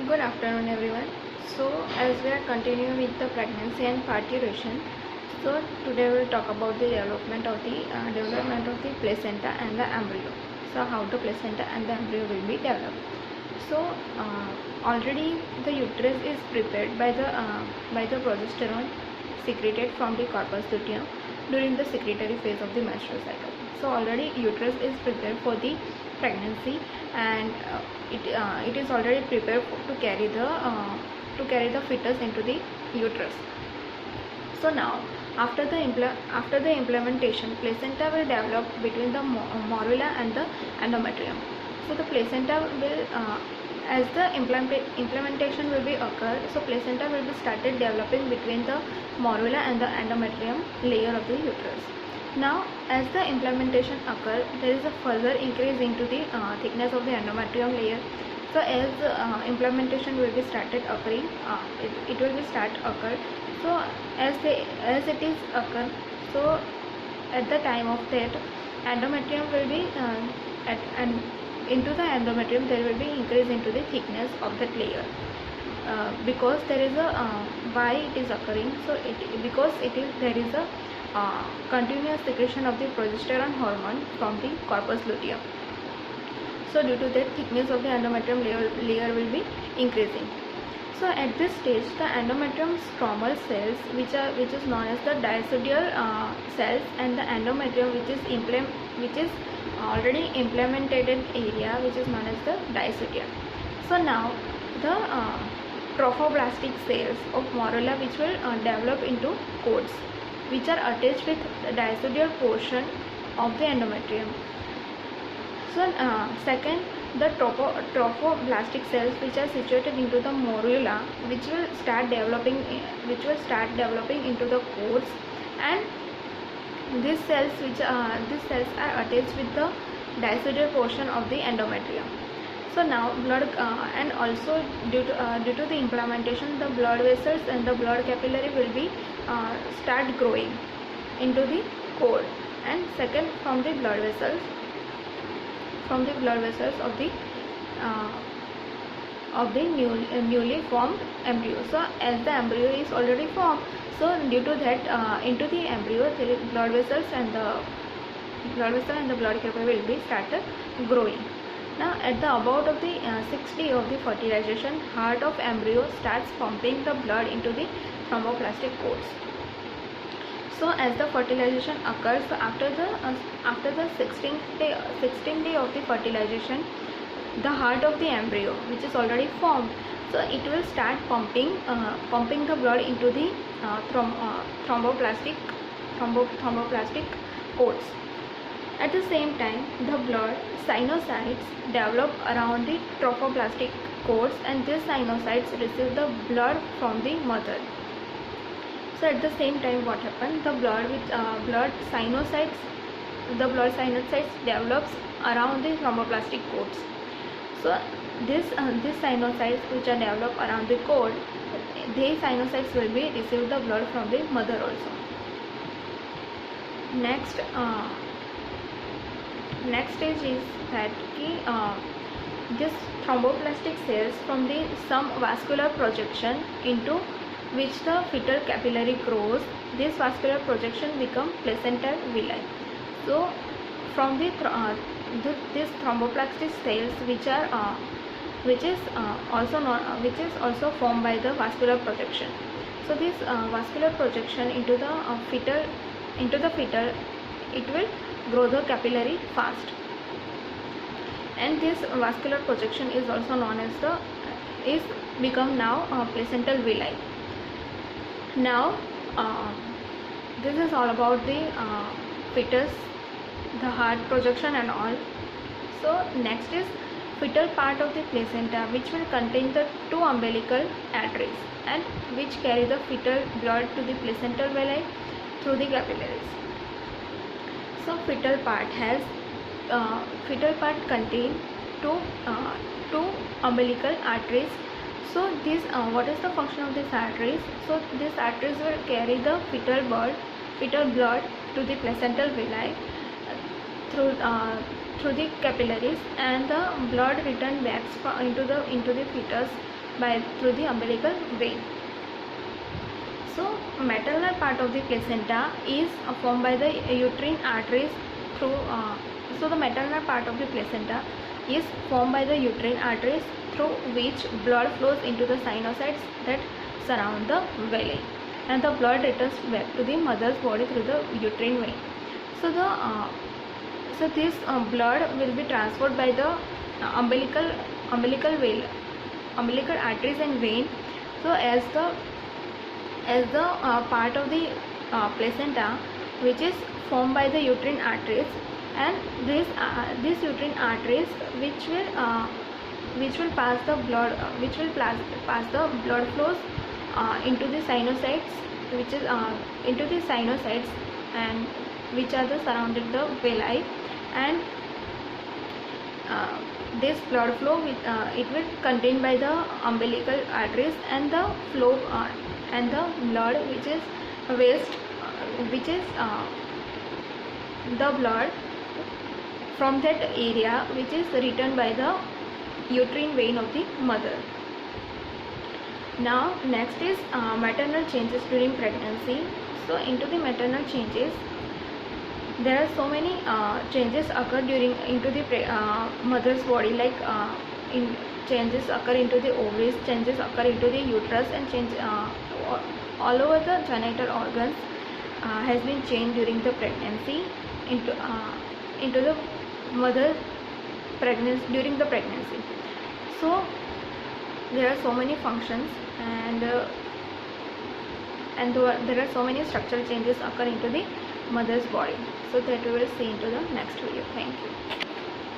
Good afternoon, everyone. So, as we are continuing with the pregnancy and parturition, so today we will talk about the development of the placenta and the embryo. So, how the placenta and the embryo will be developed. So, already the uterus is prepared by the progesterone secreted from the corpus luteum during the secretory phase of the menstrual cycle. So, already uterus is prepared for the pregnancy, and it is already prepared to carry the fetus into the uterus. So now after the implementation, placenta will develop between the morula and the endometrium. So the placenta will as the implementation will be occur, so placenta will be started developing between the morula and the endometrium layer of the uterus. Now, as the implementation occur, there is a further increase into the thickness of the endometrium layer. So, as implementation will be started occurring, it will be start occur. So, as it is occur, so at the time of that, endometrium will be and into the endometrium there will be increase into the thickness of that layer. Because there is a why it is occurring, so there is a continuous secretion of the progesterone hormone from the corpus luteum. So due to that, thickness of the endometrium layer will be increasing. So at this stage, the endometrium stromal cells, which is known as the diacidial cells, and the endometrium, which is already implemented area, which is known as the diacidium. So now the trophoblastic cells of morula, which will develop into coats, which are attached with the diacidial portion of the endometrium. So second, the trophoblastic cells, which are situated into the morula, which will start developing into the coats, and these cells are attached with the diacidial portion of the endometrium. So now blood and also due to the implementation, the blood vessels and the blood capillary will be start growing into the cord, and second, from the blood vessels of the newly formed embryo. So as the embryo is already formed, so due to that, into the embryo there is blood vessels and the blood capillary will be started growing. Now at the about of the 6th day of the fertilization, heart of embryo starts pumping the blood into the thromboplastic coats. So as the fertilization occurs, so after the 16th day of the fertilization, the heart of the embryo, which is already formed, so it will start pumping the blood into the thromboplastic coats. At the same time, the blood sinusoids develop around the trophoblastic coats, and these sinusoids receive the blood from the mother. So at the same time, what happens? The blood sinusoids develops around the thromboplastic coats. So these sinusoids which are developed around the cord, these sinusoids will be receive the blood from the mother also. Next stage is that this thromboplastic cells from the some vascular projection into which the fetal capillary grows, this vascular projection become placental villi. So from the this thromboplastic cells, which is also formed by the vascular projection. So this vascular projection into the fetal, it will grow the capillary fast, and this vascular projection is also known as become now placental villi. Now this is all about the fetus, the heart projection and all. So next is fetal part of the placenta, which will contain the two umbilical arteries and which carry the fetal blood to the placental villi through the capillaries. So fetal part contain two umbilical arteries. So this what is the function of these arteries? So these arteries will carry the fetal blood to the placental villi through the capillaries, and the blood return back into the fetus through the umbilical vein. So maternal part of the placenta is formed by the uterine arteries through so the maternal part of the placenta is formed by the uterine arteries through which blood flows into the sinusoids that surround the villi, and the blood returns back to the mother's body through the uterine vein. So this blood will be transferred by the umbilical vein, umbilical arteries and vein. So as the part of the placenta which is formed by the uterine arteries, and this uterine arteries which will pass the blood pass the blood flows into the sinusoids, which is into the sinusoids, and which are the surrounded the villi, and this blood flow it will contained by the umbilical arteries, and the flow and the blood which is waste which is the blood from that area which is returned by the uterine vein of the mother. Now next is maternal changes during pregnancy. So into the maternal changes, there are so many changes occur into the mother's body, like changes occur into the ovaries, changes occur into the uterus, and change all over the genital organs has been changed during the pregnancy into the mother during the pregnancy. So there are so many functions, and there are so many structural changes occur into the mother's body. So that we will see into the next video. Thank you.